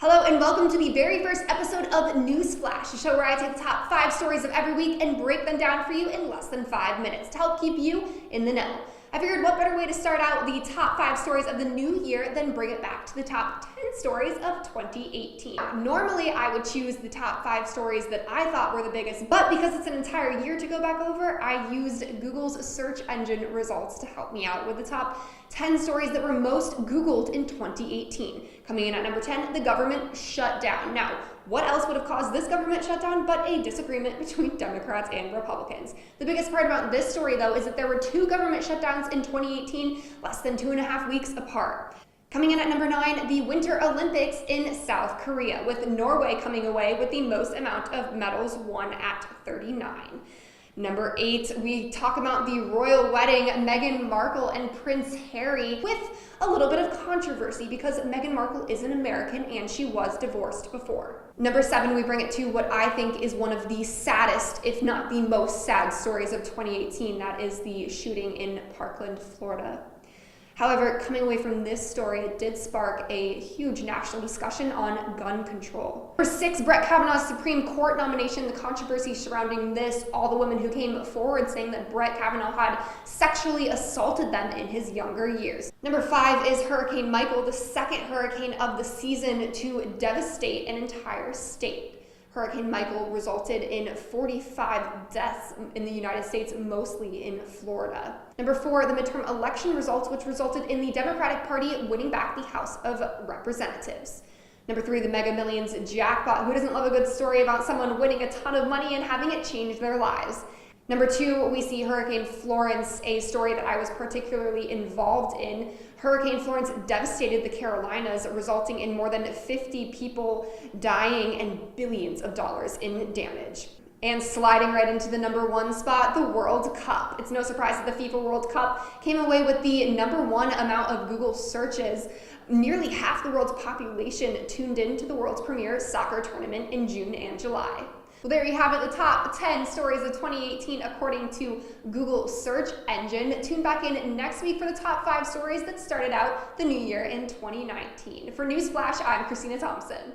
Hello and welcome to the very first episode of Newsflash, a show where I take the top 5 stories of every week and break them down for you in less than 5 minutes to help keep you in the know. I figured what better way to start out the top 5 stories of the new year than bring it back to the top 10 stories of 2018. Normally I would choose the top 5 stories that I thought were the biggest, but because it's an entire year to go back over, I used Google's search engine results to help me out with the top 10 stories that were most Googled in 2018. Coming in at number 10, the government shutdown. Now, what else would have caused this government shutdown but a disagreement between Democrats and Republicans? The biggest part about this story, though, is that there were 2 government shutdowns in 2018, less than 2.5 weeks apart. Coming in at number 9, the Winter Olympics in South Korea, with Norway coming away with the most amount of medals won at 39. Number 8, we talk about the royal wedding, Meghan Markle and Prince Harry, with a little bit of controversy because Meghan Markle is an American and she was divorced before. Number 7, we bring it to what I think is one of the saddest, if not the most sad stories of 2018. That is the shooting in Parkland, Florida. However, coming away from this story, it did spark a huge national discussion on gun control. Number 6, Brett Kavanaugh's Supreme Court nomination, the controversy surrounding this, all the women who came forward saying that Brett Kavanaugh had sexually assaulted them in his younger years. Number 5 is Hurricane Michael, the second hurricane of the season to devastate an entire state. Hurricane Michael resulted in 45 deaths in the United States, mostly in Florida. Number 4, the midterm election results, which resulted in the Democratic Party winning back the House of Representatives. Number 3, the Mega Millions jackpot. Who doesn't love a good story about someone winning a ton of money and having it change their lives? Number 2, we see Hurricane Florence, a story that I was particularly involved in. Hurricane Florence devastated the Carolinas, resulting in more than 50 people dying and billions of dollars in damage. And sliding right into the number 1 spot, the World Cup. It's no surprise that the FIFA World Cup came away with the number 1 amount of Google searches. Nearly half the world's population tuned in to the world's premier soccer tournament in June and July. Well, there you have it, the top 10 stories of 2018 according to Google search engine. Tune back in next week for the top 5 stories that started out the new year in 2019. For Newsflash, I'm Christina Thompson.